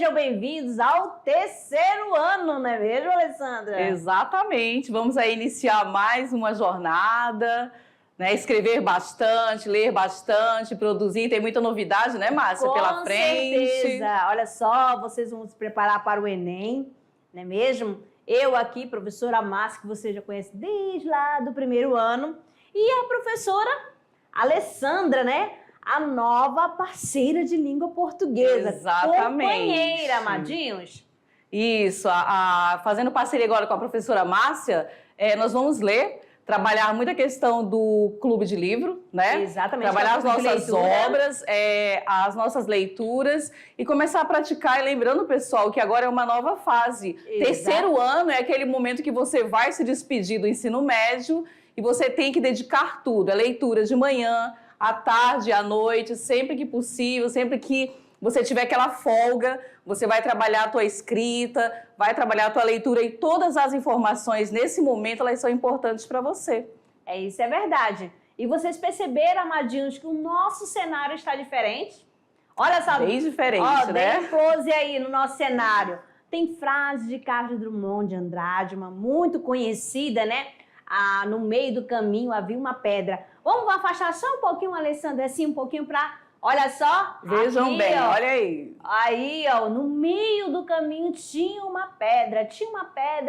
Sejam bem-vindos ao terceiro ano, não é mesmo, Alessandra? Exatamente. Vamos aí iniciar mais uma jornada, né? Escrever bastante, ler bastante, produzir. Tem muita novidade, né, Márcia, pela frente. Com certeza. Olha só, vocês vão se preparar para o Enem, não é mesmo? Eu aqui, professora Márcia, que você já conhece desde lá do primeiro ano, e a professora Alessandra, né? A nova parceira de língua portuguesa. Exatamente. Companheira, amadinhos. Isso, fazendo parceria agora com a professora Márcia, nós vamos trabalhar muita questão do clube de livro, né? Exatamente. Trabalhar as nossas obras, as nossas leituras e começar a praticar. E lembrando, pessoal, que agora é uma nova fase. Exato. Terceiro ano é aquele momento que você vai se despedir do ensino médio e você tem que dedicar tudo. É leitura de manhã, à tarde, à noite, sempre que possível, sempre que você tiver aquela folga, você vai trabalhar a tua escrita, vai trabalhar a tua leitura e todas as informações nesse momento, elas são importantes para você. Isso é verdade. E vocês perceberam, amadinhos, que o nosso cenário está diferente? Olha só. Bem diferente, né? Dê um close aí no nosso cenário. Tem frase de Carlos Drummond de Andrade, uma muito conhecida, né? No meio do caminho havia uma pedra. Vamos afastar só um pouquinho, Alessandra, assim, um pouquinho para... Olha só. Vejam aqui, bem, olha aí. Aí, ó, no meio do caminho tinha uma pedra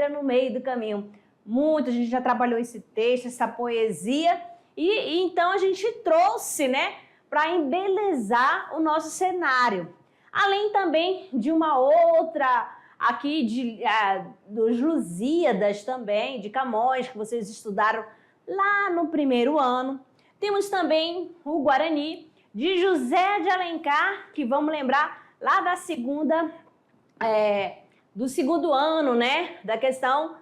no meio do caminho. Muita gente já trabalhou esse texto, essa poesia, e então a gente trouxe, né, para embelezar o nosso cenário. Além também de uma outra aqui, dos Lusíadas também, de Camões, que vocês estudaram lá no primeiro ano. Temos também o Guarani, de José de Alencar, que vamos lembrar lá do segundo ano, né? Da questão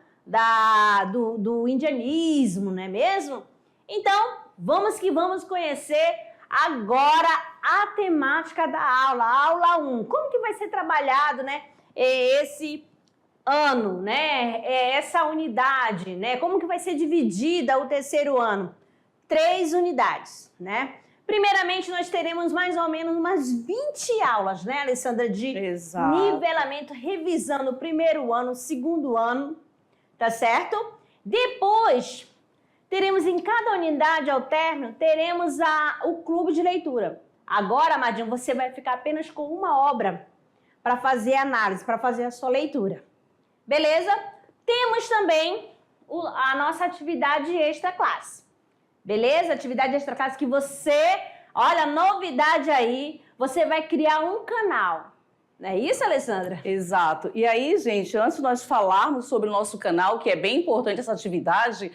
do indianismo, não é mesmo? Então, vamos conhecer agora a temática da aula 1. Como que vai ser trabalhado, né? Esse ano, né? Essa unidade, né? Como que vai ser dividida o terceiro ano? 3 unidades, né? Primeiramente, nós teremos mais ou menos umas 20 aulas, né, Alessandra, de Exato. Nivelamento, revisando o primeiro ano, o segundo ano, tá certo? Depois, teremos em cada unidade ao término, teremos o clube de leitura. Agora, Amadinho, você vai ficar apenas com uma obra para fazer análise, para fazer a sua leitura. Beleza? Temos também a nossa atividade extra classe. Beleza? Atividade extra classe que você, olha, novidade aí, você vai criar um canal. Não é isso, Alessandra? Exato. E aí, gente, antes de nós falarmos sobre o nosso canal, que é bem importante essa atividade,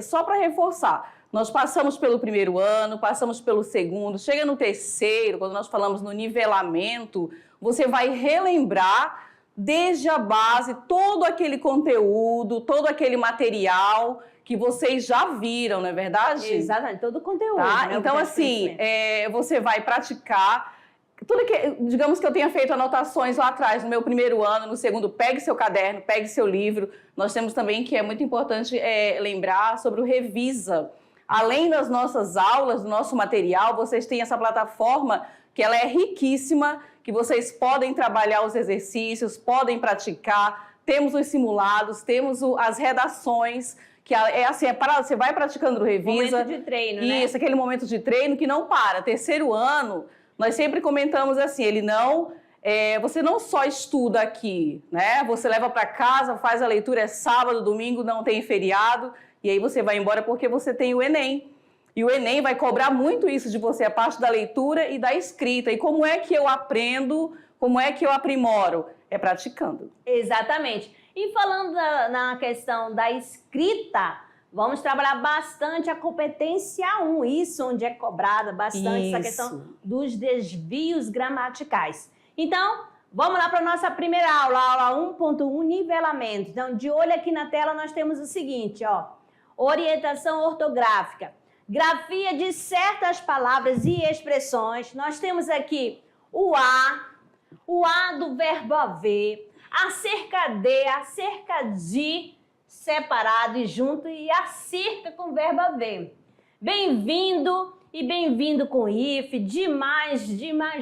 só para reforçar, nós passamos pelo primeiro ano, passamos pelo segundo, chega no terceiro, quando nós falamos no nivelamento, você vai relembrar desde a base todo aquele conteúdo, todo aquele material que vocês já viram, não é verdade? Exatamente, todo o conteúdo. Tá? Né? Então, assim, você vai praticar. Tudo que, digamos que eu tenha feito anotações lá atrás, no meu primeiro ano, no segundo, pegue seu caderno, pegue seu livro. Nós temos também, que é muito importante lembrar, sobre o Revisa. Além das nossas aulas, do nosso material, vocês têm essa plataforma que ela é riquíssima, que vocês podem trabalhar os exercícios, podem praticar. Temos os simulados, temos as redações, que você vai praticando no Revisa. Momento de treino, né? Isso, aquele momento de treino que não para. Terceiro ano, nós sempre comentamos assim, você não só estuda aqui, né? Você leva para casa, faz a leitura, é sábado, domingo, não tem feriado, e aí você vai embora porque você tem o Enem. E o Enem vai cobrar muito isso de você, a parte da leitura e da escrita. E como é que eu aprendo, como é que eu aprimoro? É praticando. Exatamente. E falando na questão da escrita, vamos trabalhar bastante a competência 1, isso onde é cobrada bastante essa questão dos desvios gramaticais. Então, vamos lá para a nossa primeira aula 1.1, nivelamento. Então, de olho aqui na tela, nós temos o seguinte, ó, orientação ortográfica, grafia de certas palavras e expressões. Nós temos aqui o A do verbo haver, acerca de, acerca de, separado e junto, e acerca com o verbo haver. Bem-vindo e bem-vindo com if, demais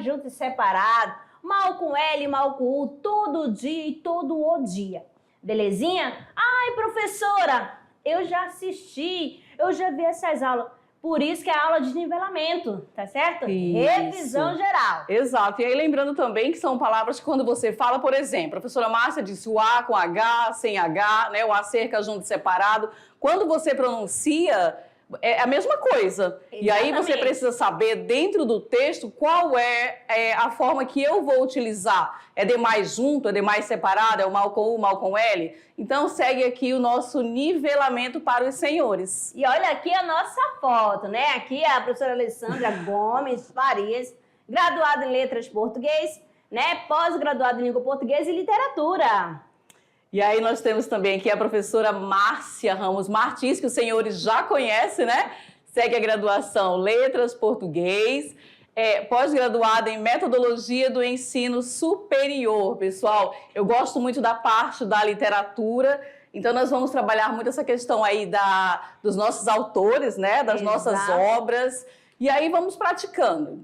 junto e separado. mal com L, mal com U, todo dia e todo o dia. Belezinha? Ai, professora, eu já assisti, eu já vi essas aulas. Por isso que é a aula de nivelamento, tá certo? Isso. Revisão geral. Exato. E aí lembrando também que são palavras que quando você fala, por exemplo, a professora Márcia disse o A com H, sem H, né? O A cerca junto separado. Quando você pronuncia, é a mesma coisa. Exatamente. E aí você precisa saber dentro do texto qual é a forma que eu vou utilizar. É D mais junto, é D mais separado, é o mal com U, mal com L? Então segue aqui o nosso nivelamento para os senhores. E olha aqui a nossa foto, né? Aqui é a professora Alessandra Gomes Farias, graduada em Letras Português, né? Pós-graduada em Língua Portuguesa e Literatura. E aí nós temos também aqui a professora Márcia Ramos Martins, que os senhores já conhecem, né? Segue a graduação Letras Português, pós-graduada em Metodologia do Ensino Superior. Pessoal, eu gosto muito da parte da literatura, então nós vamos trabalhar muito essa questão aí dos nossos autores, né? Das nossas obras, e aí vamos praticando.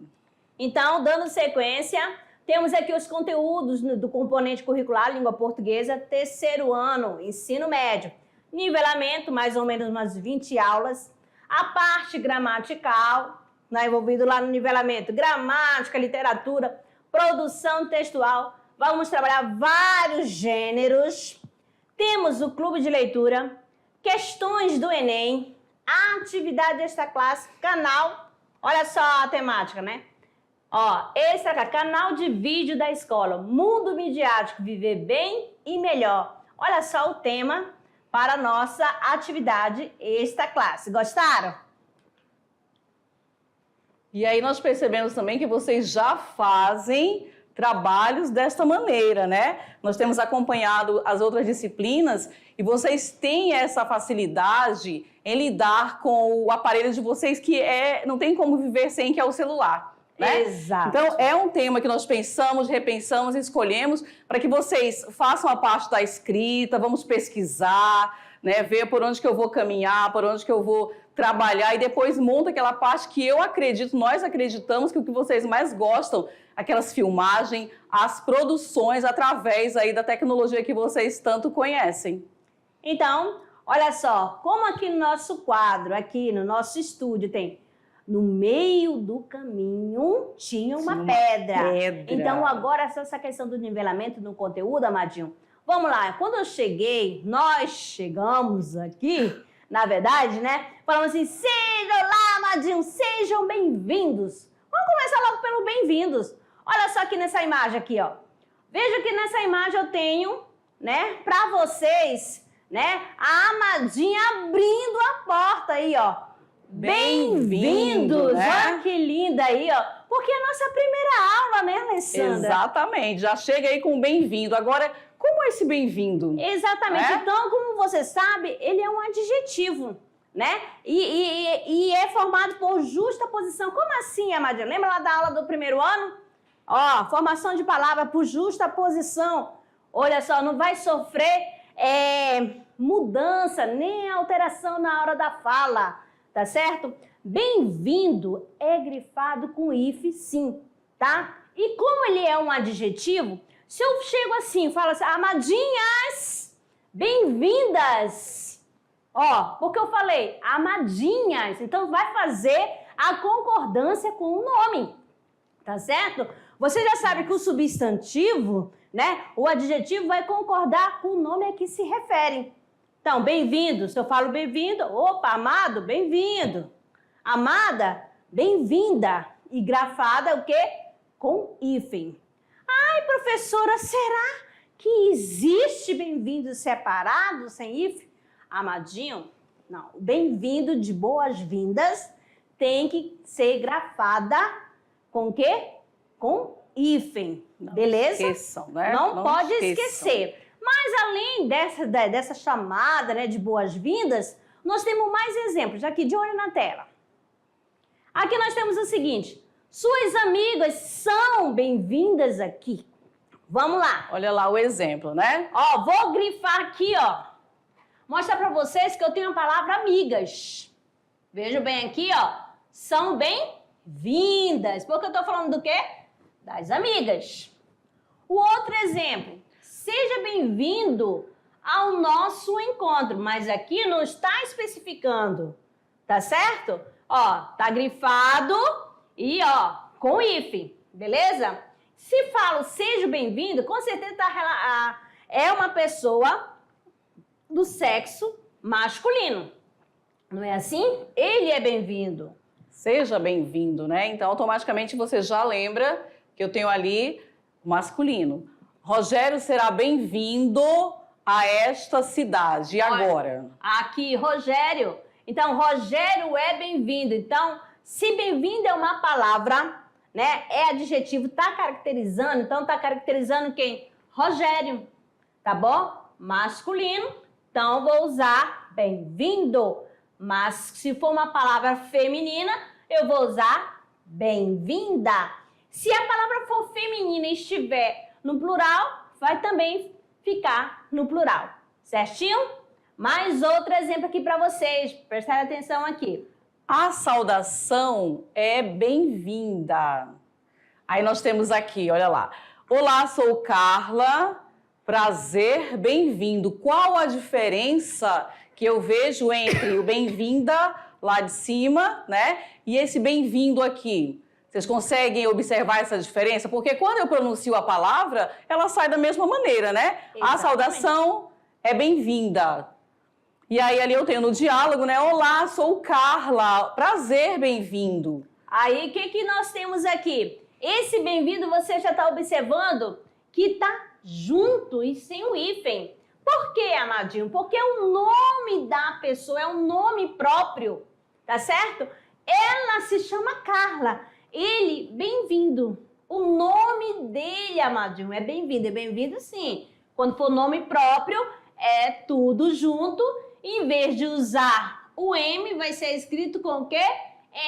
Então, dando sequência, temos aqui os conteúdos do componente curricular Língua Portuguesa, terceiro ano, ensino médio. Nivelamento, mais ou menos umas 20 aulas. A parte gramatical, envolvido lá no nivelamento, gramática, literatura, produção textual. Vamos trabalhar vários gêneros. Temos o clube de leitura, questões do Enem, atividade desta classe, canal. Olha só a temática, né? Ó, esse aqui, canal de vídeo da escola, Mundo Midiático, Viver Bem e Melhor. Olha só o tema para a nossa atividade esta classe. Gostaram? E aí nós percebemos também que vocês já fazem trabalhos desta maneira, né? Nós temos acompanhado as outras disciplinas e vocês têm essa facilidade em lidar com o aparelho de vocês que não tem como viver sem, que é o celular. Né? Exato. Então, é um tema que nós pensamos, repensamos, escolhemos para que vocês façam a parte da escrita, vamos pesquisar, né? Ver por onde que eu vou caminhar, por onde que eu vou trabalhar e depois monta aquela parte que eu acredito, nós acreditamos que o que vocês mais gostam, aquelas filmagens, as produções através aí da tecnologia que vocês tanto conhecem. Então, olha só, como aqui no nosso quadro, aqui no nosso estúdio tem... No meio do caminho tinha uma pedra. Então, agora, essa questão do nivelamento no conteúdo, amadinho, vamos lá. Quando eu cheguei, nós chegamos aqui, na verdade, né? Falamos assim, sejam lá, amadinho, sejam bem-vindos. Vamos começar logo pelo bem-vindos. Olha só aqui nessa imagem aqui, ó. Veja que nessa imagem eu tenho, né, pra vocês, né, a amadinha abrindo a porta aí, ó. Bem-vindos! Né? Olha que linda aí, ó. Porque é a nossa primeira aula, né, Alessandra? Exatamente, já chega aí com o bem-vindo. Agora, como é esse bem-vindo? Exatamente. Então, como você sabe, ele é um adjetivo, né? E é formado por justa posição. Como assim, Amadinha? Lembra lá da aula do primeiro ano? Ó, formação de palavra por justa posição. Olha só, não vai sofrer mudança nem alteração na hora da fala. Tá certo? Bem-vindo é grifado com if, sim, tá? E como ele é um adjetivo, se eu chego assim, falo assim, amadinhas, bem-vindas. Ó, porque eu falei amadinhas, então vai fazer a concordância com o nome, tá certo? Você já sabe que o substantivo, né, o adjetivo vai concordar com o nome a que se refere. Então, bem-vindo, se eu falo bem-vindo, opa, amado, bem-vindo. Amada, bem-vinda. E grafada, o quê? Com hífen. Ai, professora, será que existe bem-vindo separado, sem hífen? Amadinho, não. Bem-vindo de boas-vindas tem que ser grafada com o quê? Com hífen, beleza? Não esqueçam, né? Não pode esquecer. Mas além dessa chamada, né, de boas-vindas, nós temos mais exemplos aqui, de olho na tela. Aqui nós temos o seguinte, suas amigas são bem-vindas aqui. Vamos lá. Olha lá o exemplo, né? Ó, vou grifar aqui, ó. Mostrar para vocês que eu tenho a palavra amigas. Vejam bem aqui, ó. São bem-vindas. Porque eu tô falando do quê? Das amigas. O outro exemplo, seja bem-vindo ao nosso encontro, mas aqui não está especificando, tá certo? Ó, tá grifado e ó, com hífen, beleza? Se falo seja bem-vindo, com certeza é uma pessoa do sexo masculino. Não é assim? Ele é bem-vindo. Seja bem-vindo, né? Então, automaticamente você já lembra que eu tenho ali masculino. Rogério será bem-vindo a esta cidade. E agora? Aqui, Rogério. Então, Rogério é bem-vindo. Então, se bem-vindo é uma palavra, né? É adjetivo, tá caracterizando. Então, tá caracterizando quem? Rogério, tá bom? Masculino. Então, vou usar bem-vindo. Mas, se for uma palavra feminina, eu vou usar bem-vinda. Se a palavra for feminina e estiver no plural, vai também ficar no plural, certinho? Mais outro exemplo aqui para vocês, prestar atenção aqui. A saudação é bem-vinda. Aí nós temos aqui, olha lá. Olá, sou Carla, prazer, bem-vindo. Qual a diferença que eu vejo entre o bem-vinda lá de cima, né, e esse bem-vindo aqui? Vocês conseguem observar essa diferença? Porque quando eu pronuncio a palavra, ela sai da mesma maneira, né? Exatamente. A saudação é bem-vinda. E aí ali eu tenho no diálogo, né? Olá, sou Carla, prazer, bem-vindo. Aí o que nós temos aqui? Esse bem-vindo você já está observando que está junto e sem o hífen. Por quê, amadinho? Porque o nome da pessoa é um nome próprio, tá certo? Ela se chama Carla. Ele, bem-vindo. O nome dele, amadinho, é bem-vindo sim. Quando for nome próprio, é tudo junto. Em vez de usar o M, vai ser escrito com o quê?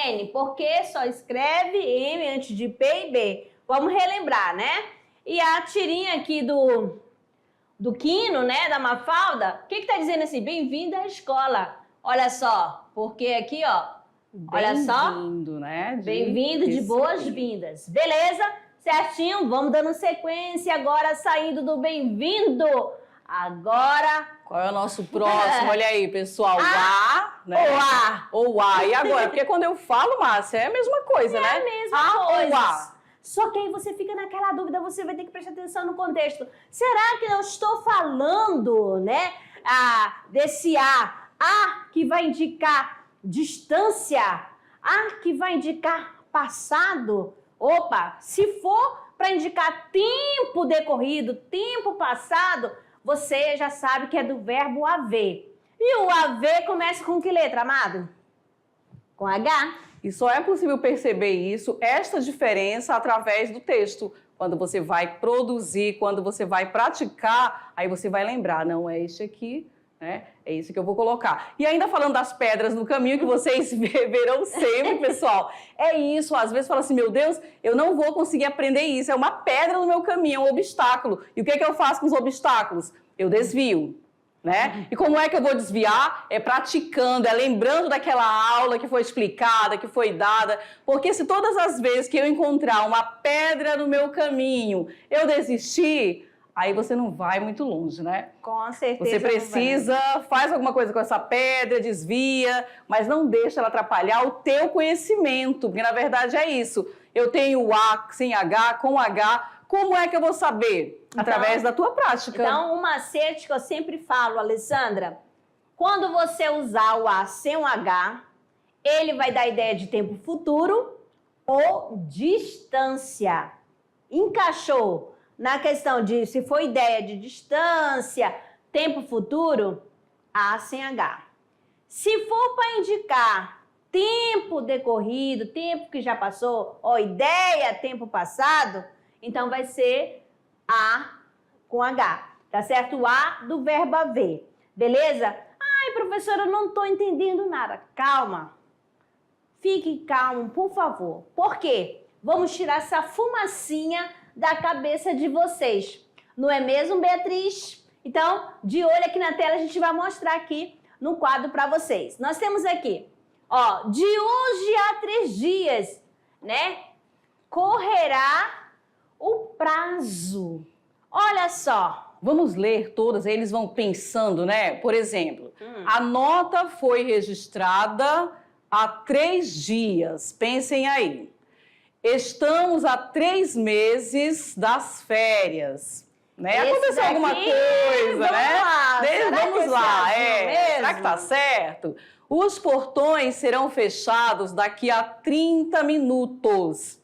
N, porque só escreve M antes de P e B. Vamos relembrar, né? E a tirinha aqui do Quino, né, da Mafalda, o que tá dizendo assim? Bem-vindo à escola. Olha só, porque aqui, ó, olha só. Bem-vindo, né? Bem-vindo, de boas-vindas. Beleza? Certinho? Vamos dando sequência agora, saindo do bem-vindo. Agora... Qual é o nosso próximo? Olha aí, pessoal. A, né? Ou A. Ou A. E agora? Porque quando eu falo, Márcia, é a mesma coisa, né? É a mesma coisa. Ou A. Só que aí você fica naquela dúvida, você vai ter que prestar atenção no contexto. Será que eu estou falando, né, desse A que vai indicar distância, A que vai indicar passado? Opa, se for para indicar tempo decorrido, tempo passado, você já sabe que é do verbo haver. E o haver começa com que letra, amado? Com H. E só é possível perceber isso, esta diferença, através do texto. Quando você vai produzir, quando você vai praticar, aí você vai lembrar, não é este aqui, né? É isso que eu vou colocar. E ainda falando das pedras no caminho, que vocês verão sempre, pessoal, é isso. Às vezes fala assim, meu Deus, eu não vou conseguir aprender isso, é uma pedra no meu caminho, é um obstáculo. E o que é que eu faço com os obstáculos? Eu desvio. Né? E como é que eu vou desviar? É praticando, é lembrando daquela aula que foi explicada, que foi dada. Porque se todas as vezes que eu encontrar uma pedra no meu caminho, eu desistir, aí você não vai muito longe, né? Com certeza. Você precisa, faz alguma coisa com essa pedra, desvia, mas não deixa ela atrapalhar o teu conhecimento, porque na verdade é isso. Eu tenho o A sem H, com H. Como é que eu vou saber? Através da tua prática. Então, um macete que eu sempre falo, Alessandra, quando você usar o A sem um H, ele vai dar ideia de tempo futuro ou distância. Encaixou na questão de se for ideia de distância, tempo futuro, A sem H. Se for para indicar tempo decorrido, tempo que já passou, ou ideia, tempo passado, então vai ser A com H, tá certo? O A do verbo haver, beleza? Ai, professora, eu não estou entendendo nada. Calma, fique calmo, por favor. Por quê? Vamos tirar essa fumacinha da cabeça de vocês. Não é mesmo, Beatriz? Então, de olho aqui na tela, a gente vai mostrar aqui no quadro para vocês. Nós temos aqui, ó, de hoje a 3 dias, né? Correrá o prazo. Olha só. Vamos ler todas, aí eles vão pensando, né? Por exemplo, a nota foi registrada há 3 dias. Pensem aí. Estamos a 3 meses das férias. Né? Aconteceu alguma coisa, né? Vamos lá. Será que tá certo? Os portões serão fechados daqui a 30 minutos.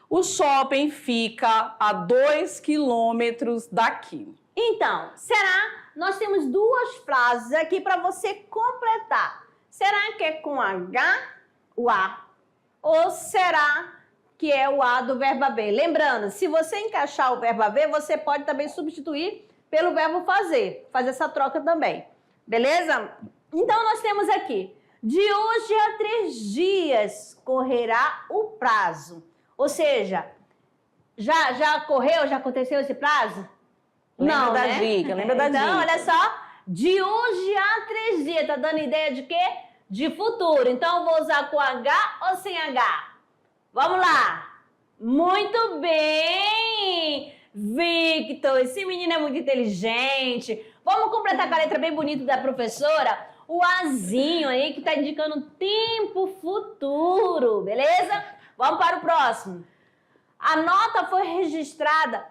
O shopping fica a 2 quilômetros daqui. Então, nós temos 2 frases aqui para você completar. Será que é com H, o A? Ou será que é o A do verbo haver? Lembrando, se você encaixar o verbo haver, você pode também substituir pelo verbo fazer. Fazer essa troca também. Beleza? Então, nós temos aqui, de hoje a 3 dias correrá o prazo. Ou seja, já correu, já aconteceu esse prazo? Lembra da dica, lembra da dica. Então, olha só, de hoje a 3 dias, tá dando ideia de quê? De futuro. Então, vou usar com H ou sem H? Vamos lá. Muito bem, Victor, esse menino é muito inteligente. Vamos completar com a letra bem bonita da professora? O Azinho aí que tá indicando tempo futuro, beleza? Vamos para o próximo. A nota foi registrada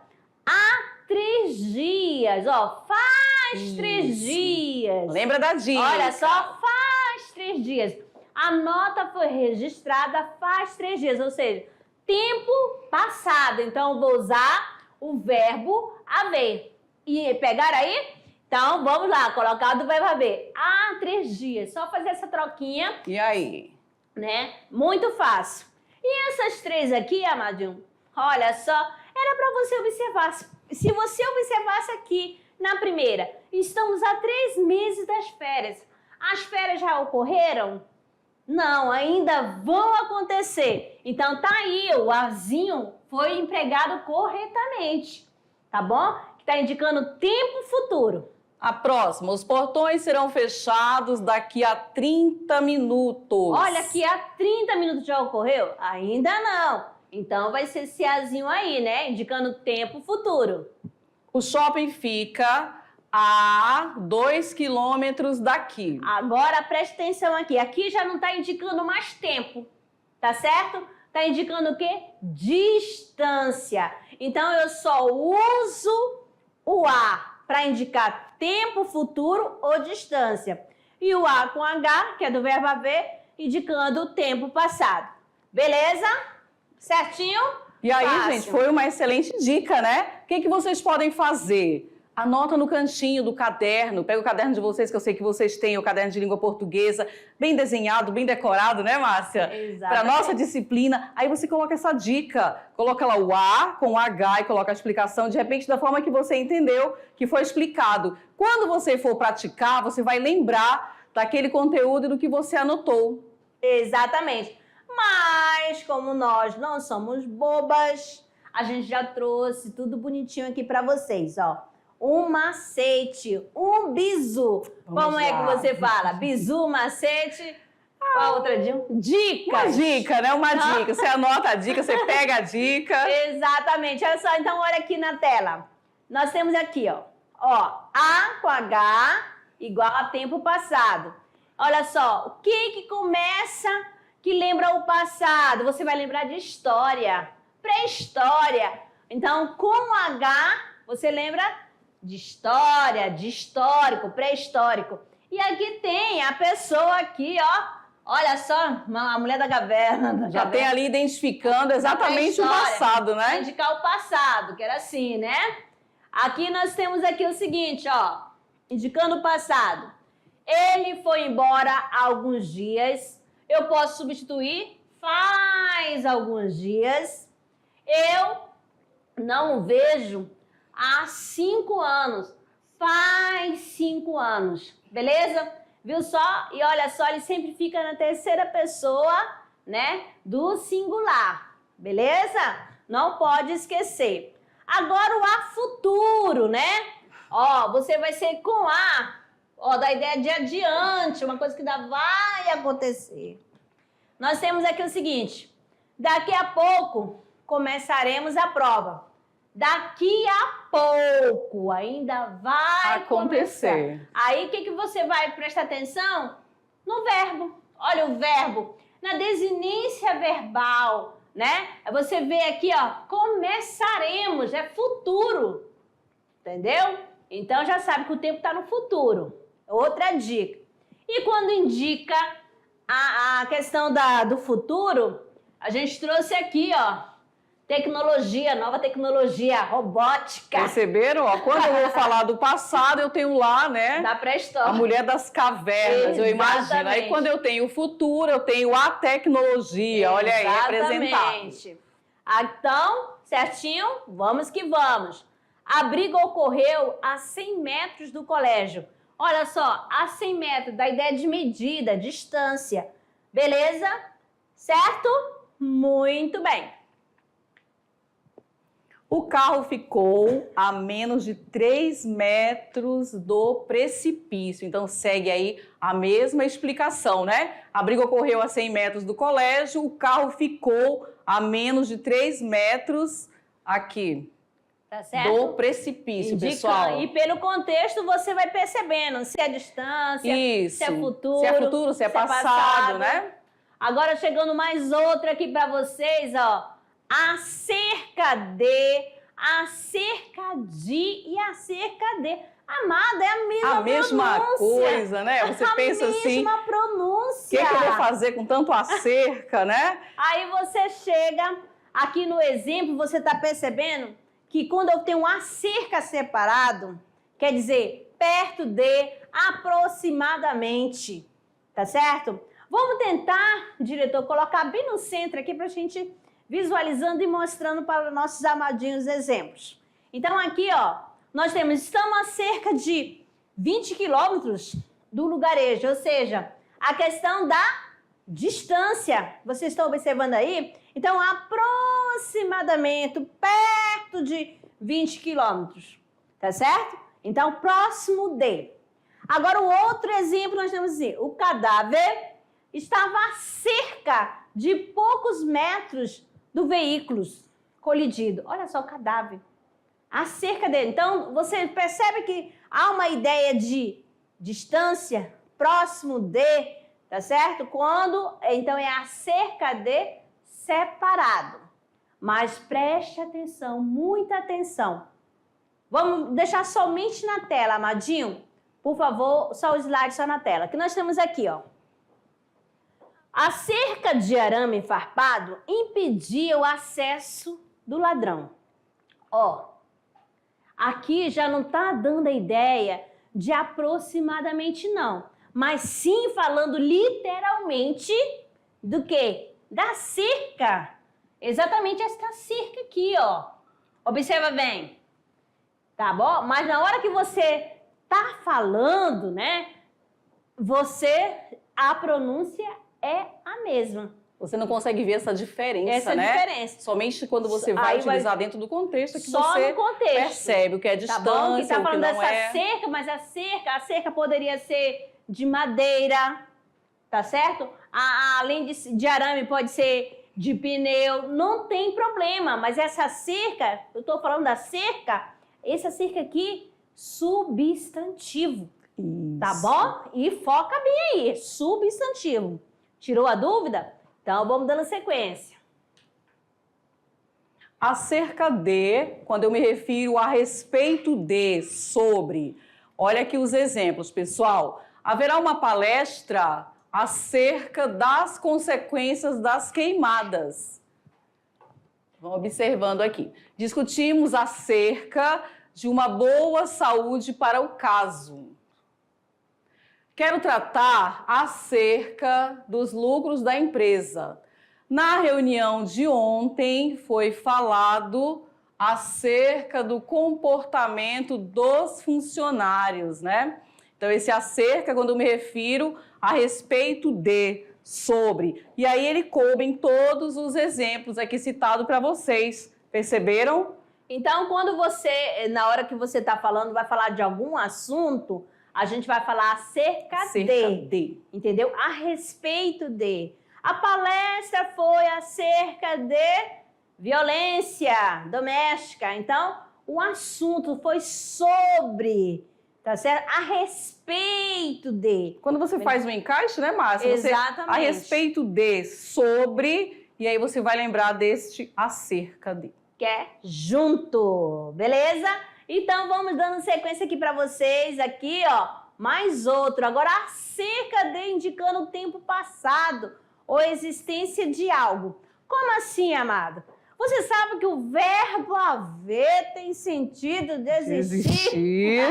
há 3 dias, ó, faz 3 dias. Lembra da dica. Olha só, faz 3 dias. A nota foi registrada faz 3 dias, ou seja, tempo passado. Então, vou usar o verbo haver. E pegaram aí? Então, vamos lá, colocar do verbo haver. Há 3 dias. Só fazer essa troquinha. E aí? Né? Muito fácil. E essas 3 aqui, amadinho, olha só, era para você observar. Se você observasse aqui na primeira, estamos a 3 meses das férias. As férias já ocorreram? Não, ainda vão acontecer. Então tá aí, o Azinho foi empregado corretamente, tá bom? Que tá indicando tempo futuro. A próxima, os portões serão fechados daqui a 30 minutos. Olha, aqui há 30 minutos já ocorreu? Ainda não. Então vai ser esse Azinho aí, né? Indicando tempo futuro. O shopping fica a 2 quilômetros daqui. Agora preste atenção aqui. Aqui já não está indicando mais tempo, tá certo? Está indicando o quê? Distância. Então eu só uso o A para indicar tempo futuro ou distância. E o A com H, que é do verbo haver, indicando o tempo passado. Beleza? Certinho? E aí, fácil. gente, foi uma excelente dica, né? O que vocês podem fazer? Anota no cantinho do caderno, pega o caderno de vocês, que eu sei que vocês têm, o caderno de língua portuguesa, bem desenhado, bem decorado, né, Márcia? Para nossa disciplina. Aí você coloca essa dica, coloca lá o A com o H e coloca a explicação, de repente, da forma que você entendeu, que foi explicado. Quando você for praticar, você vai lembrar daquele conteúdo e do que você anotou. Exatamente. Mas, como nós não somos bobas, a gente já trouxe tudo bonitinho aqui para vocês, ó. Um macete, um bizu. Como é que você fala? Bizu, macete, qual outra dica? Dicas. Uma dica, né? Uma dica. Você anota a dica, você pega a dica. Exatamente. Olha só, então olha aqui na tela. Nós temos aqui, ó. A com H igual a tempo passado. Olha só, o que começa que lembra o passado? Você vai lembrar de história, pré-história. Então, com H, você lembra de história, de histórico, pré-histórico. E aqui tem a pessoa aqui, ó. Olha só, a mulher da caverna. Já tem ali identificando exatamente o passado, né? Indicar o passado, que era assim, né? Aqui nós temos aqui o seguinte, ó. Indicando o passado. Ele foi embora há alguns dias. Eu posso substituir faz alguns dias. Eu não o vejo há 5 anos. Faz 5 anos. Beleza? Viu só? E olha só, ele sempre fica na terceira pessoa, né? Do singular. Beleza? Não pode esquecer. Agora o a futuro, né? Ó, você vai ser com a, ó, da ideia de adiante, uma coisa que ainda vai acontecer. Nós temos aqui o seguinte: daqui a pouco começaremos a prova. daqui a pouco ainda vai acontecer. começar. Aí o que você vai prestar atenção? No verbo. Olha o verbo. Na desinência verbal, né? Você vê aqui, ó, começaremos, é futuro. Entendeu? Então já sabe que o tempo está no futuro. Outra dica. E quando indica a questão do futuro, a gente trouxe aqui, ó, tecnologia, nova tecnologia, robótica. Perceberam? Ó, quando eu vou falar do passado, eu tenho lá, né? Da pré-história. A mulher das cavernas, eu imagino. Aí quando eu tenho o futuro, eu tenho a tecnologia. Olha aí, representado. Então, certinho? Vamos que vamos. A briga ocorreu a 100 metros do colégio. Olha só, a 100 metros, da ideia de medida, distância. Beleza? Certo? Muito bem. O carro ficou a menos de 3 metros do precipício. Então, segue aí a mesma explicação, né? A briga ocorreu a 100 metros do colégio, o carro ficou a menos de 3 metros aqui. Tá certo? Do precipício, pessoal. E pelo contexto você vai percebendo se é distância, isso. Se é futuro, se é passado, né? Agora chegando mais outra aqui para vocês, ó. Acerca de e acerca de. Amada, é a mesma coisa, né? Você pensa assim. A mesma pronúncia. O que eu vou fazer com tanto acerca, né? Aí você chega aqui no exemplo, você está percebendo que quando eu tenho um acerca separado, quer dizer perto de, aproximadamente. Tá certo? Vamos tentar, diretor, colocar bem no centro aqui para a gente visualizando e mostrando para os nossos amadinhos exemplos. Então aqui, ó, nós estamos a cerca de 20 quilômetros do lugarejo, ou seja, a questão da distância. Vocês estão observando aí? Então, aproximadamente, perto de 20 quilômetros, tá certo? Então, próximo de. Agora, o outro exemplo, nós temos assim, o cadáver estava a cerca de poucos metros do veículo colidido. Olha só o cadáver. Acerca dele. Então, você percebe que há uma ideia de distância, próximo de, tá certo? Quando, então, é acerca de separado. Mas preste atenção, muita atenção. Vamos deixar somente na tela, amadinho. Por favor, só o slide só na tela. Que nós temos aqui, ó. A cerca de arame farpado impedia o acesso do ladrão. Ó, aqui já não está dando a ideia de aproximadamente não, mas sim falando literalmente do quê? Da cerca. Exatamente esta cerca aqui, ó. Observa bem. Tá bom? Mas na hora que você tá falando, né? A pronúncia é a mesma. Você não consegue ver essa diferença, né? Diferença. Somente quando você vai utilizar dentro do contexto que você percebe o que é distância, tá bom? Que tá falando o que não dessa cerca, mas a cerca poderia ser de madeira, tá certo? Além de arame, pode ser de pneu, não tem problema. Mas essa cerca, eu tô falando da cerca, essa cerca aqui, substantivo, isso. Tá bom? E foca bem aí, substantivo. Tirou a dúvida? Então, vamos dando sequência. Acerca de, quando eu me refiro a respeito de, sobre. Olha aqui os exemplos, pessoal. Haverá uma palestra acerca das consequências das queimadas. Vamos observando aqui. Discutimos acerca de uma boa saúde para o caso. Quero tratar acerca dos lucros da empresa. Na reunião de ontem foi falado acerca do comportamento dos funcionários, né? Então, esse acerca, quando eu me refiro a respeito de, sobre. E aí ele coube em todos os exemplos aqui citados para vocês. Perceberam? Então, quando você, na hora que você está falando, vai falar de algum assunto, a gente vai falar acerca de, entendeu? A respeito de. A palestra foi acerca de violência doméstica. Então, o assunto foi sobre, tá certo? A respeito de. Quando você faz um encaixe, né, Márcia? Exatamente. A respeito de, sobre, e aí você vai lembrar deste acerca de. Que é junto, beleza? Então, vamos dando sequência aqui para vocês, aqui, ó, mais outro. Agora, acerca de, indicando o tempo passado ou existência de algo. Como assim, amado? Você sabe que o verbo haver tem sentido de existir.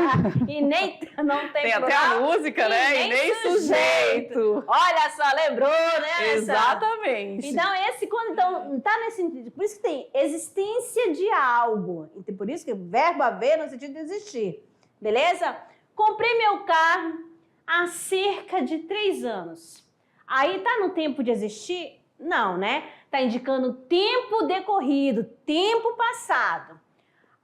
E nem não tem plural, até a música, né? E nem sujeito. Olha só, lembrou, né? Exatamente. Então, esse, quando então, tá nesse sentido, por isso que tem existência de algo. Então, por isso que o verbo haver no sentido de existir. Beleza? Comprei meu carro há cerca de 3 anos. Aí tá no tempo de existir? Não, né? Tá indicando tempo decorrido, tempo passado.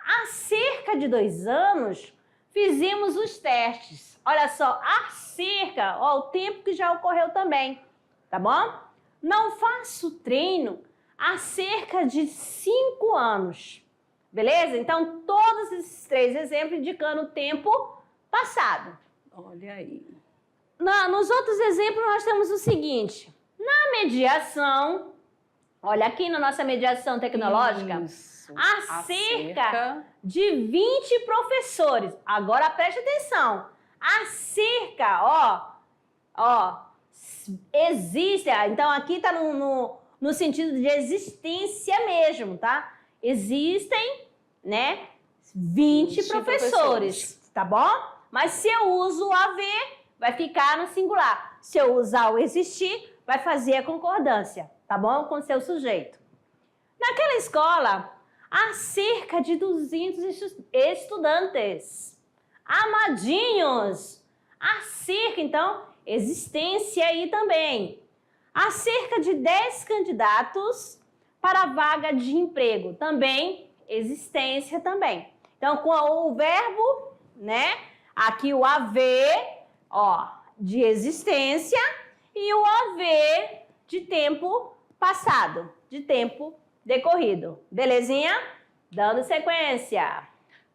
Há cerca de 2 anos, fizemos os testes. Olha só, há cerca, ó, o tempo que já ocorreu também, tá bom? Não faço treino há cerca de 5 anos, beleza? Então, todos esses 3 exemplos indicando o tempo passado. Olha aí. Nos outros exemplos, nós temos o seguinte. Na mediação, olha aqui na nossa mediação tecnológica, há cerca de 20 professores. Agora preste atenção. Há cerca, existe. Então aqui está no sentido de existência mesmo, tá? Existem, né, 20 professores, tá bom? Mas se eu uso o haver, vai ficar no singular. Se eu usar o existir, vai fazer a concordância, tá bom? Com seu sujeito. Naquela escola, há cerca de 200 estudantes. Amadinhos. Há cerca, então, existência aí também. Há cerca de 10 candidatos para a vaga de emprego. Também, existência também. Então, com o verbo, né? Aqui o haver, ó, de existência e o haver de tempo passado, de tempo decorrido. Belezinha? Dando sequência.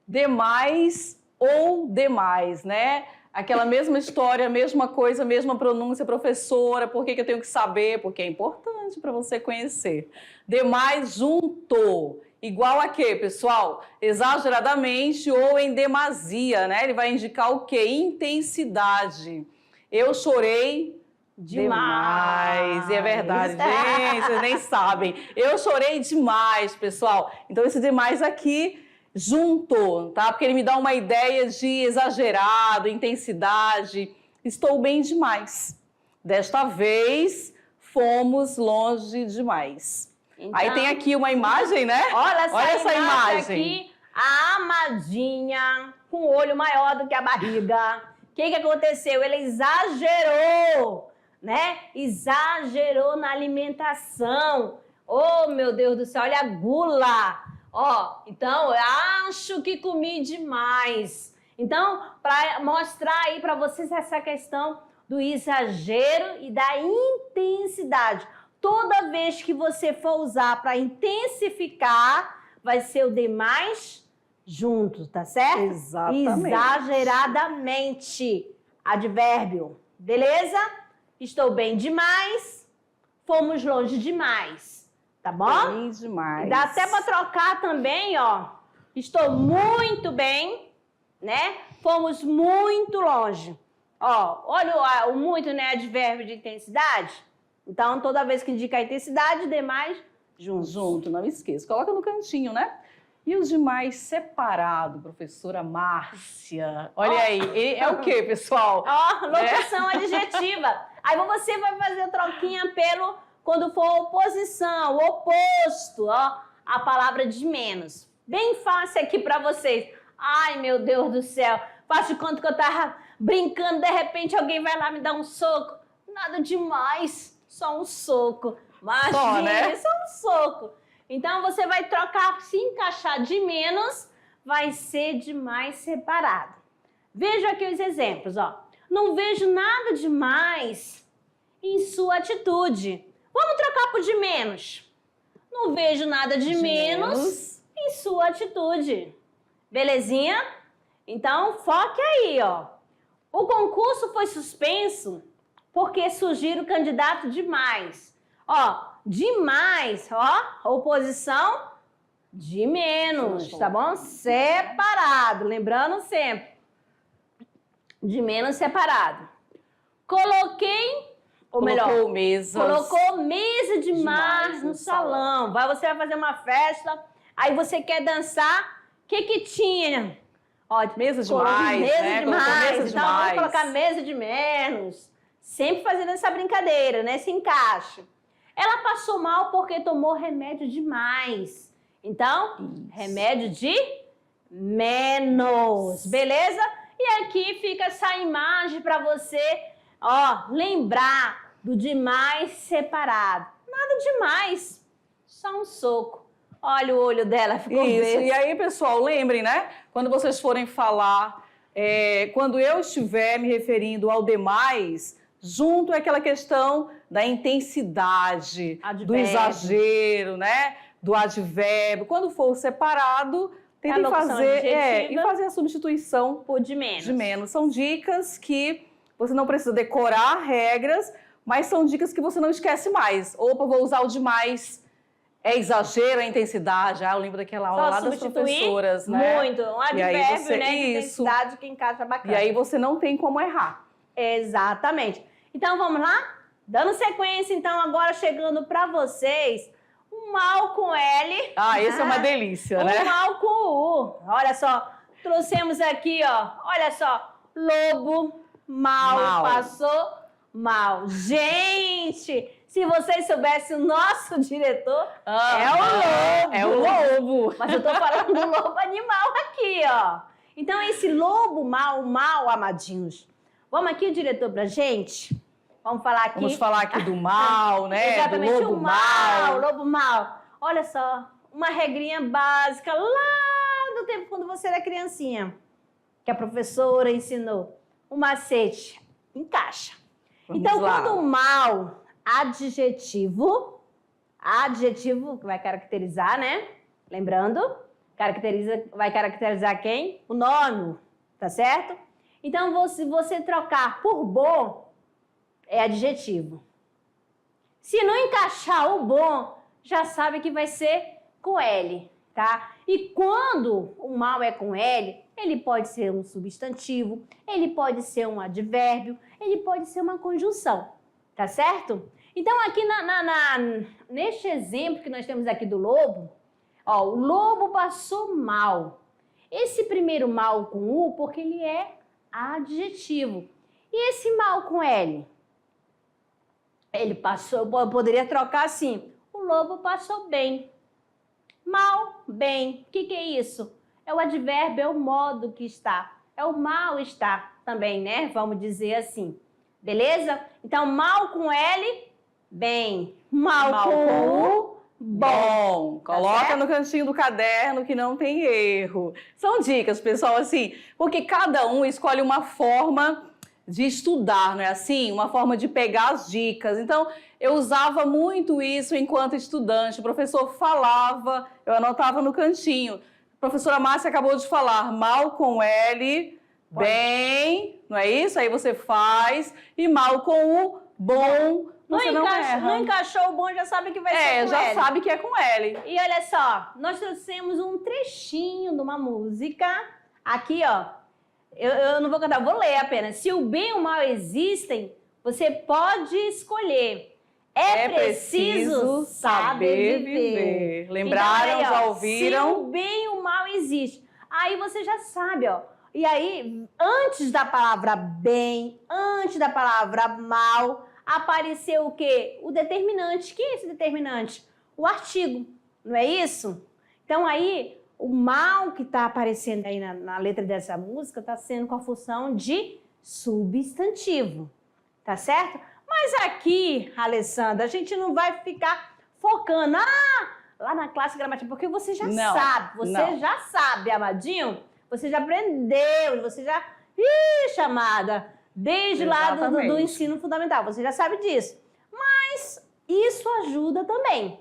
Demais ou demais, né? Aquela mesma história, mesma coisa, mesma pronúncia, professora, por que eu tenho que saber? Porque é importante para você conhecer. Demais junto. Igual a quê, pessoal? Exageradamente ou em demasia, né? Ele vai indicar o quê? Intensidade. Eu chorei demais. E é verdade, gente, vocês nem sabem. Eu chorei demais, pessoal. Então, esse demais aqui, junto, tá? Porque ele me dá uma ideia de exagerado, intensidade. Estou bem demais. Desta vez, fomos longe demais. Então, aí tem aqui uma imagem, né? Olha essa imagem. Aqui, a Amadinha com o olho maior do que a barriga. O que aconteceu? Ele exagerou, né? Exagerou na alimentação. Oh, meu Deus do céu, olha a gula. Ó, então, eu acho que comi demais. Então, para mostrar aí para vocês essa questão do exagero e da intensidade. Toda vez que você for usar para intensificar, vai ser o demais junto, tá certo? Exatamente. Exageradamente. Advérbio. Beleza? Estou bem demais. Fomos longe demais. Tá bom? Bem demais. Dá até para trocar também, ó. Estou muito bem, né? Fomos muito longe. Ó, olha o muito, né? Advérbio de intensidade. Então, toda vez que indica a intensidade, demais, junto. Junto, não esqueça. Coloca no cantinho, né? E os demais separado, professora Márcia. Olha aí, é o quê, pessoal? Ó, locução adjetiva. Aí você vai fazer troquinha pelo, quando for oposição, oposto, ó, a palavra de menos. Bem fácil aqui pra vocês. Ai, meu Deus do céu. Faz de conta que eu tava brincando, de repente alguém vai lá me dar um soco. Nada demais. Só um soco. Mas só, né? Só um soco. Então, você vai trocar, se encaixar de menos, vai ser de mais separado. Veja aqui os exemplos, ó. Não vejo nada demais em sua atitude. Vamos trocar por de menos. não vejo nada de menos em sua atitude. Belezinha? Então, foque aí, ó. O concurso foi suspenso porque surgiram candidato demais. Ó, demais, ó, oposição de menos, tá bom? Separado, lembrando sempre. De menos separado. Coloquei, ou melhor, colocou mesa demais no salão. Você vai fazer uma festa, aí você quer dançar, o que tinha? Ó, mesa demais, mesa demais. Então, vamos colocar mesa de menos. Sempre fazendo essa brincadeira, né? Esse encaixe. Ela passou mal porque tomou remédio demais. Então, remédio de menos. Beleza? E aqui fica essa imagem para você, ó, lembrar do demais separado. Nada demais, só um soco. Olha o olho dela, ficou verde. E aí, pessoal, lembrem, né? Quando vocês forem falar, quando eu estiver me referindo ao demais, junto é aquela questão da intensidade, do exagero, né? Do advérbio. Quando for separado, tentem fazer a substituição por de menos. De menos. São dicas que você não precisa decorar regras, mas são dicas que você não esquece mais. Opa, vou usar o demais. É exagero a intensidade. Eu lembro daquela aula lá das professoras, né? Muito. Um advérbio, né? De intensidade que encaixa bacana. E aí você não tem como errar. Exatamente. Então, vamos lá? Dando sequência, então, agora chegando para vocês, um mal com L. Esse é uma delícia, né? Um mal com U. Olha só, trouxemos aqui, ó. Olha só, lobo, mal. Passou mal. Gente, se vocês soubessem, o nosso diretor é o lobo. É o lobo. Mas eu tô falando do lobo animal aqui, ó. Então, esse lobo mal, amadinhos. Vamos aqui, diretor, pra gente? Vamos falar aqui do mal, né? Exatamente, do lobo mal. Lobo mal. Olha só, uma regrinha básica lá do tempo quando você era criancinha, que a professora ensinou. Um macete, encaixa. Então, quando o mal, adjetivo que vai caracterizar, né? Lembrando, vai caracterizar quem? O nome, tá certo? Então, se você trocar por bom, é adjetivo. Se não encaixar o bom, já sabe que vai ser com L, tá? E quando o mal é com L, ele pode ser um substantivo, ele pode ser um advérbio, ele pode ser uma conjunção, tá certo? Então, aqui neste exemplo que nós temos aqui do lobo, ó, o lobo passou mal. Esse primeiro mal com U, porque ele é adjetivo. E esse mal com L? Ele passou, eu poderia trocar assim, o lobo passou bem. Mal, bem. O que é isso? É o advérbio, é o modo que está. É o mal-estar também, né? Vamos dizer assim. Beleza? Então, mal com L, bem. Mal com U, bom. Coloca no cantinho do caderno que não tem erro. São dicas, pessoal, assim, porque cada um escolhe uma forma de estudar, não é assim? Uma forma de pegar as dicas. Então, eu usava muito isso enquanto estudante. O professor falava, eu anotava no cantinho. A professora Márcia acabou de falar, mal com L, bem, não é isso? Aí você faz. E mal com U, bom, você não erra. Não encaixou o bom, já sabe que vai ser com L. Já sabe que é com L. E olha só, nós trouxemos um trechinho de uma música. Aqui, ó. Eu não vou cantar, eu vou ler apenas. Se o bem e o mal existem, você pode escolher. É preciso saber viver. Lembraram, então, aí, ó, já ouviram? Se o bem e o mal existem. Aí você já sabe, ó. E aí, antes da palavra bem, antes da palavra mal, apareceu o quê? O determinante. Que é esse determinante? O artigo, não é isso? Então aí, o mal que está aparecendo aí na letra dessa música está sendo com a função de substantivo, tá certo? Mas aqui, Alessandra, a gente não vai ficar focando lá na classe gramática, porque você já sabe, amadinho, você já aprendeu, você já... chamada, desde lá do ensino fundamental, você já sabe disso. Mas isso ajuda também,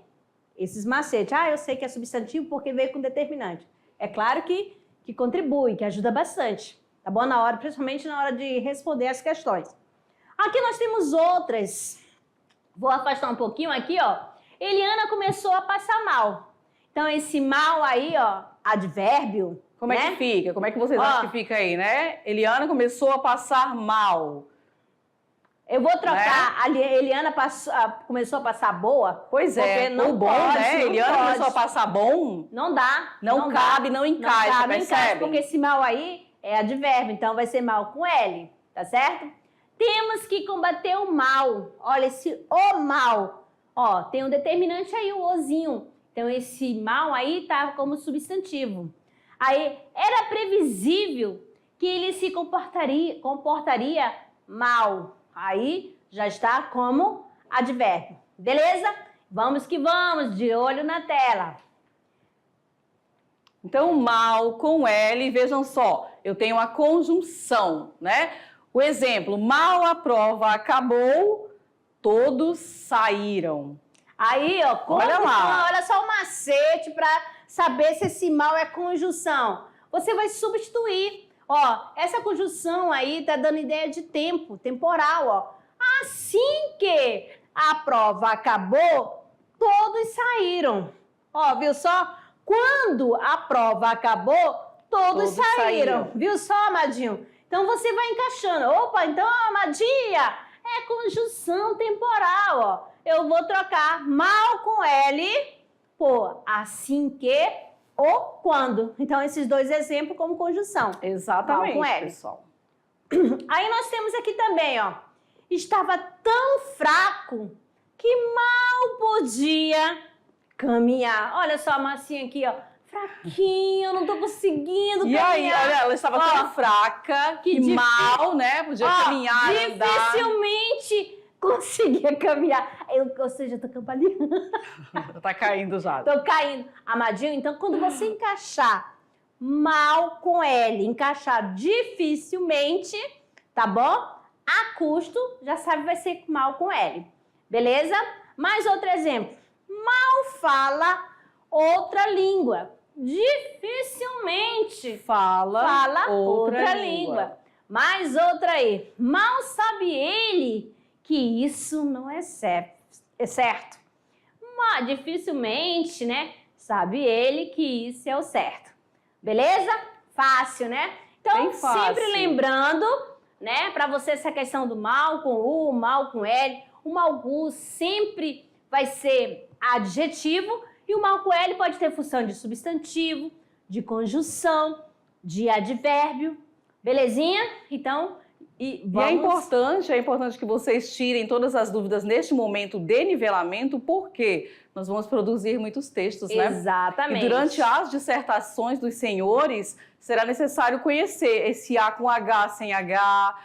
esses macetes. Eu sei que é substantivo porque veio com determinante. É claro que contribui, que ajuda bastante, tá bom? Principalmente na hora de responder as questões. Aqui nós temos outras. Vou afastar um pouquinho aqui, ó. Eliana começou a passar mal. Então, esse mal aí, ó, advérbio. Como é que fica? Como é que vocês acham que fica aí, né? Eliana começou a passar mal. Eu vou trocar. Né? A Eliana começou a passar boa. Pois é, não bom, pode, né? Eliana começou a passar bom. Não dá. Não cabe, não encaixa, percebe? Porque esse mal aí é advérbio, então vai ser mal com L, tá certo? Temos que combater o mal. Olha, o mal. Ó, tem um determinante aí, o ozinho. Então, esse mal aí tá como substantivo. Aí, era previsível que ele se comportaria mal. Aí, já está como advérbio. Beleza? Vamos que vamos, de olho na tela. Então, mal com L, vejam só, eu tenho a conjunção, né? O exemplo, mal a prova acabou, todos saíram. Aí, ó, olha só o macete para saber se esse mal é conjunção. Você vai substituir. Ó, essa conjunção aí tá dando ideia de tempo, temporal, ó. Assim que a prova acabou, todos saíram. Ó, viu só? Quando a prova acabou, todos saíram. Viu só, amadinho? Então, você vai encaixando. Opa, então, amadinha, é conjunção temporal, ó. Eu vou trocar mal com L por assim que ou quando. Então, esses dois exemplos como conjunção. Exatamente, mal com L. Pessoal. Aí, nós temos aqui também, ó. Estava tão fraco que mal podia caminhar. Olha só a massinha aqui, ó. Fraquinha, eu não tô conseguindo caminhar. E aí, olha, ela estava tão fraca que mal, né? Podia caminhar, dificilmente conseguia caminhar. Ou seja, eu tô cambaleando. Tá caindo já. Tô caindo. Amadinho, então quando você encaixar mal com L, encaixar dificilmente, tá bom? A custo, já sabe, vai ser mal com L. Beleza? Mais outro exemplo. Mal fala outra língua. Dificilmente fala outra língua. Mais outra aí. Mal sabe ele que isso não é certo. Mas dificilmente, né? Sabe ele que isso é o certo. Beleza? Fácil, né? Então, sempre lembrando, né? Para você essa questão do mal com U, mal com L. O mal com U sempre vai ser adjetivo. E o mal com L pode ter função de substantivo, de conjunção, de advérbio. Belezinha? Então, vamos... é importante que vocês tirem todas as dúvidas neste momento de nivelamento, porque nós vamos produzir muitos textos, né? Exatamente. E durante as dissertações dos senhores, será necessário conhecer esse A com H, sem H,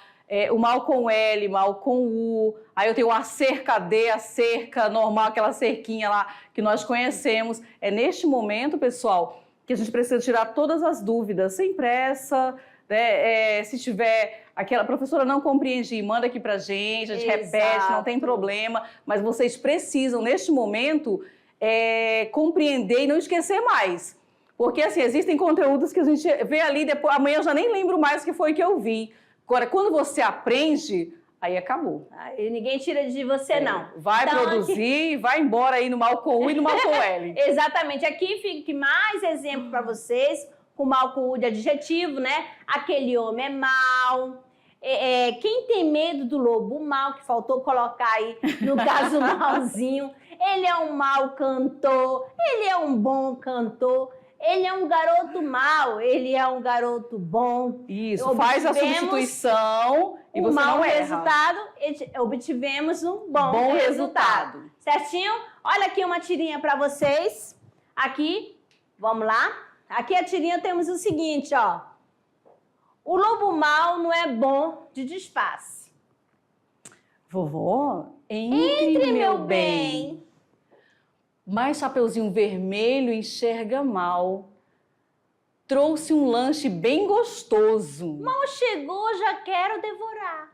o mal com L, mal com U. Aí eu tenho a cerca D, a cerca normal, aquela cerquinha lá que nós conhecemos. É neste momento, pessoal, que a gente precisa tirar todas as dúvidas, sem pressa, né? Se tiver aquela professora não compreendi, manda aqui pra gente, a gente repete, não tem problema. Mas vocês precisam, neste momento, compreender e não esquecer mais. Porque, assim, existem conteúdos que a gente vê ali, depois, amanhã eu já nem lembro mais o que foi que eu vi. Agora, quando você aprende, aí acabou. Aí ninguém tira de você, não. Vai então, produzir, vai embora aí no mal com U e no mal com L. Exatamente. Aqui fica mais exemplo para vocês, com mal com U de adjetivo, né? Aquele homem é mau. Quem tem medo do lobo mau, que faltou colocar aí, no caso, malzinho. Ele é um mau cantor, ele é um bom cantor. Ele é um garoto mau, ele é um garoto bom. Isso, faz a substituição e você não erra. Resultado, obtivemos um bom resultado. Certinho? Olha aqui uma tirinha para vocês. Aqui, vamos lá. Aqui a tirinha temos o seguinte, ó. O lobo mau não é bom de disfarce. Vovó, entre meu bem. Mas Chapeuzinho Vermelho enxerga mal. Trouxe um lanche bem gostoso. Mal chegou, já quero devorar.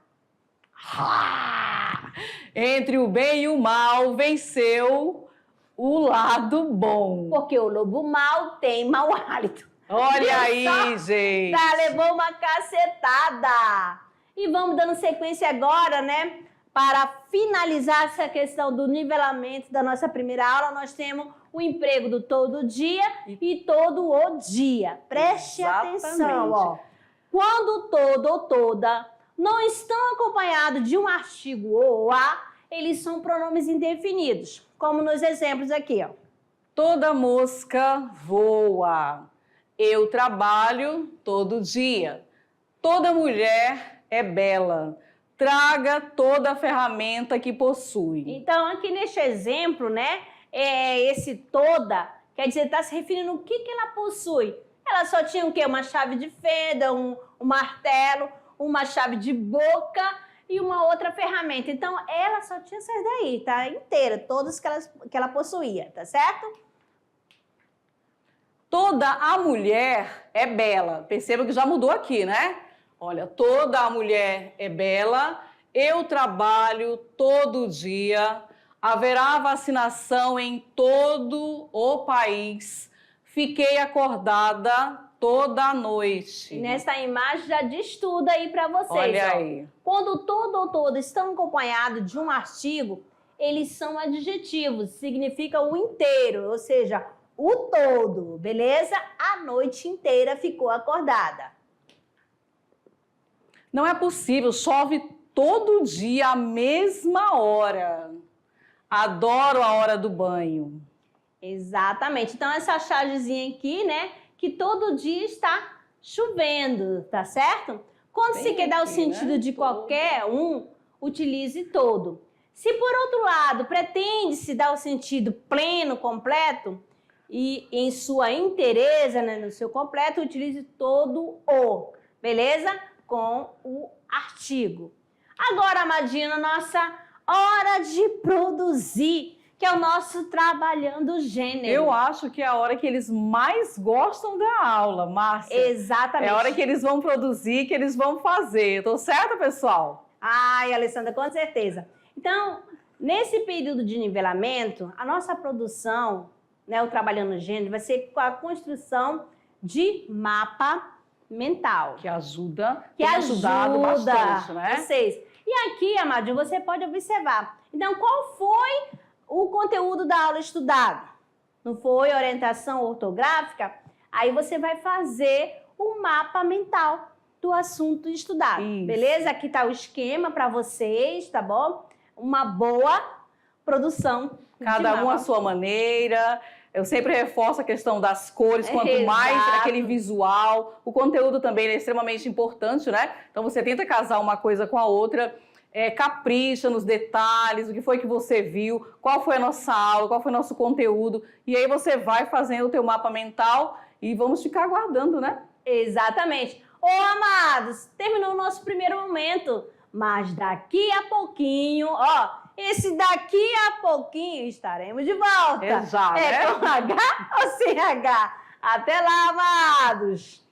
Entre o bem e o mal venceu o lado bom. Porque o lobo mau tem mau hálito. Olha aí, gente. Levou uma cacetada. E vamos dando sequência agora, né? Para finalizar essa questão do nivelamento da nossa primeira aula, nós temos o emprego do todo dia e todo o dia. Preste atenção, ó. Quando todo ou toda não estão acompanhados de um artigo ou a, eles são pronomes indefinidos, como nos exemplos aqui, ó. Toda mosca voa. Eu trabalho todo dia. Toda mulher é bela. Traga toda a ferramenta que possui. Então, aqui neste exemplo, né, esse toda, quer dizer, está se referindo ao que ela possui. Ela só tinha o quê? Uma chave de fenda, um martelo, uma chave de boca e uma outra ferramenta. Então, ela só tinha essas daí, tá? Inteira, todas que ela possuía, tá certo? Toda a mulher é bela. Perceba que já mudou aqui, né? Olha, toda a mulher é bela, eu trabalho todo dia, haverá vacinação em todo o país, fiquei acordada toda a noite. E nessa imagem já diz tudo aí para vocês. Olha aí. Quando todo ou toda estão acompanhados de um artigo, eles são adjetivos, significa o inteiro, ou seja, o todo, beleza? A noite inteira ficou acordada. Não é possível, chove todo dia à mesma hora. Adoro a hora do banho. Exatamente. Então, essa chargezinha aqui, né, que todo dia está chovendo, tá certo? Quando se quer dar o sentido de qualquer um, utilize todo. Se, por outro lado, pretende-se dar o sentido pleno, completo, e em sua inteireza, né, no seu completo, utilize todo o, beleza? Com o artigo. Agora, Amadinho, nossa hora de produzir, que é o nosso trabalhando gênero. Eu acho que é a hora que eles mais gostam da aula, Márcia. Exatamente. É a hora que eles vão produzir, que eles vão fazer. Tô certa, pessoal? Ai, Alessandra, com certeza. Então, nesse período de nivelamento, a nossa produção, né, o trabalhando gênero, vai ser com a construção de mapa mental. Que ajuda, que tem ajudado bastante, né? Vocês. E aqui, Amadinho, você pode observar. Então, qual foi o conteúdo da aula estudado? Não foi orientação ortográfica? Aí você vai fazer um mapa mental do assunto estudado. Isso. Beleza? Aqui está o esquema para vocês, tá bom? Uma boa produção. Cada um à sua maneira. Eu sempre reforço a questão das cores, quanto mais aquele visual. O conteúdo também é extremamente importante, né? Então você tenta casar uma coisa com a outra, capricha nos detalhes, o que foi que você viu, qual foi a nossa aula, qual foi o nosso conteúdo. E aí você vai fazendo o teu mapa mental e vamos ficar aguardando, né? Exatamente. Ô, amados, terminou o nosso primeiro momento, mas daqui a pouquinho, ó, esse daqui a pouquinho estaremos de volta. Exato, com H ou sem H? Até lá, amados!